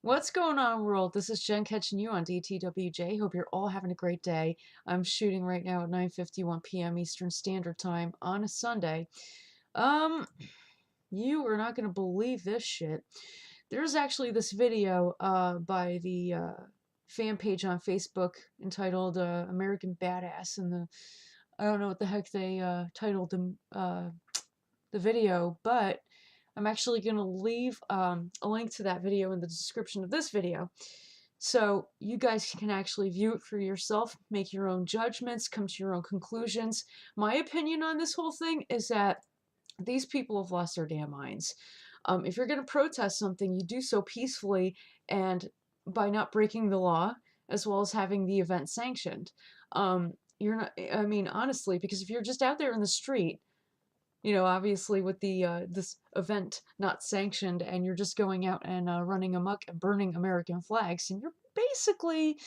What's going on, world? This is Jen catching you on DTWJ. Hope you're all having a great day. I'm shooting right now at 9:51 p.m. Eastern Standard Time on a Sunday. Um, you are not going to believe this shit. There's actually this video by the fan page on Facebook entitled American Badass, and I don't know what the heck they titled the video, but I'm actually going to leave a link to that video in the description of this video. So you guys can actually view it for yourself, make your own judgments, come to your own conclusions. My opinion on this whole thing is that these people have lost their damn minds. If you're going to protest something, you do so peacefully and by not breaking the law, as well as having the event sanctioned. You're not, I mean, honestly, because if you're just out there in the street, obviously with the this event not sanctioned, and you're just going out and running amok and burning American flags, and you're basically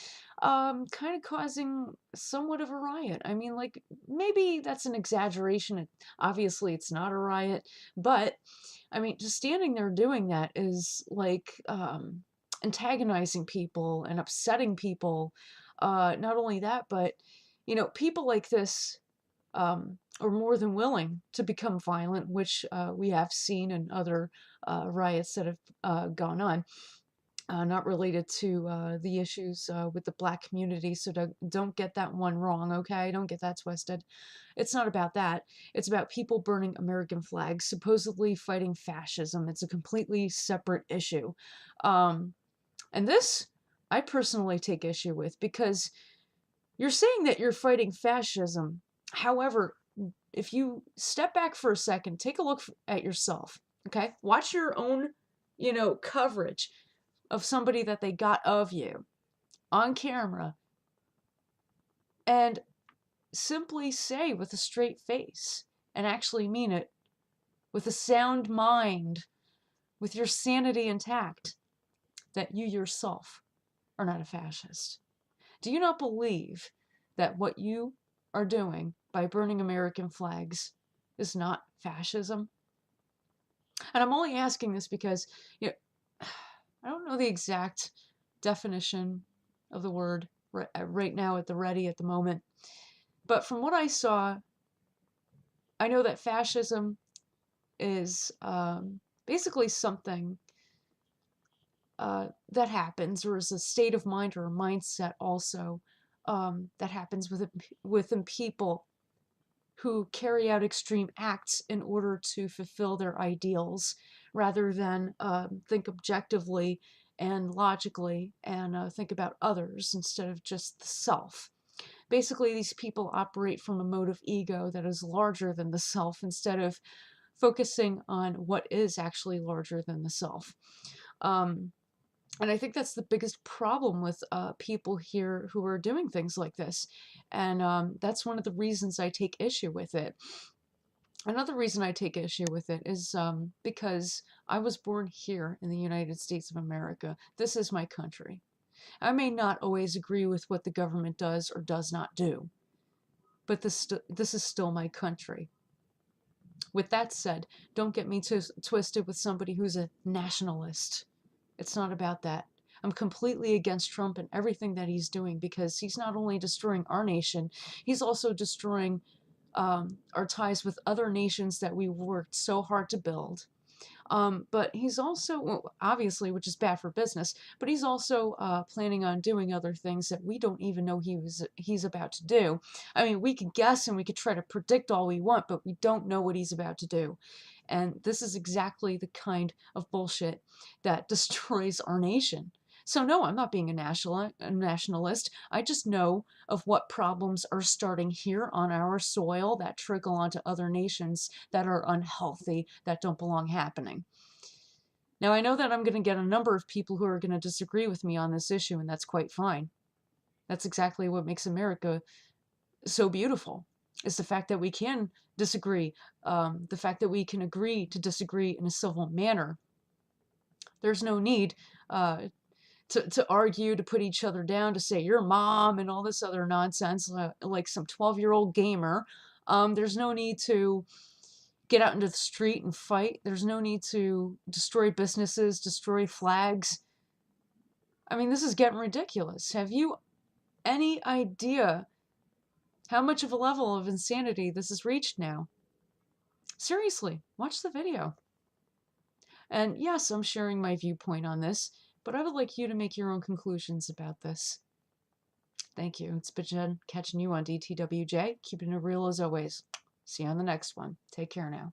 kind of causing somewhat of a riot. I mean, like, maybe that's an exaggeration. Obviously, it's not a riot, but I mean, just standing there doing that is like antagonizing people and upsetting people. Not only that, but people like this are more than willing to become violent, which we have seen in other riots that have gone on. Not related to the issues with the black community, so don't get that one wrong, okay? Don't get that twisted. It's not about that. It's about people burning American flags, supposedly fighting fascism. It's a completely separate issue. And this, I personally take issue with, because you're saying that you're fighting fascism. However, if you step back for a second, take a look at yourself, okay? Watch your own, coverage of somebody that they got of you on camera, and simply say with a straight face, and actually mean it, with a sound mind, with your sanity intact, that you yourself are not a fascist. Do you not believe that what you are doing by burning American flags is not fascism? And I'm only asking this because, I don't know the exact definition of the word right now at the ready at the moment. But from what I saw, I know that fascism is basically something that happens, or is a state of mind or a mindset also, that happens within people who carry out extreme acts in order to fulfill their ideals, rather than think objectively and logically, and think about others instead of just the self. Basically, these people operate from a mode of ego that is larger than the self, instead of focusing on what is actually larger than the self. And I think that's the biggest problem with people here who are doing things like this. And that's one of the reasons I take issue with it. Another reason I take issue with it is because I was born here in the United States of America. This is my country. I may not always agree with what the government does or does not do, but this is still my country. With that said, don't get me twisted with somebody who's a nationalist. It's not about that. I'm completely against Trump and everything that he's doing, because he's not only destroying our nation, he's also destroying our ties with other nations that we worked so hard to build. But he's also, well, obviously, which is bad for business, but he's also planning on doing other things that we don't even know he's about to do. I mean, we could guess and we could try to predict all we want, but we don't know what he's about to do. And this is exactly the kind of bullshit that destroys our nation. So no, I'm not being a nationalist. I just know of what problems are starting here on our soil that trickle onto other nations that are unhealthy, that don't belong happening. Now, I know that I'm going to get a number of people who are going to disagree with me on this issue, and that's quite fine. That's exactly what makes America so beautiful, is the fact that we can disagree, the fact that we can agree to disagree in a civil manner. There's no need to argue, to put each other down, to say your mom and all this other nonsense, like some 12-year-old gamer. There's no need to get out into the street and fight. There's no need to destroy businesses, destroy flags. I mean, this is getting ridiculous. Have you any idea how much of a level of insanity this has reached now? Seriously, watch the video. And yes, I'm sharing my viewpoint on this, but I would like you to make your own conclusions about this. Thank you. It's been Jen catching you on DTWJ, keeping it real as always. See you on the next one. Take care now.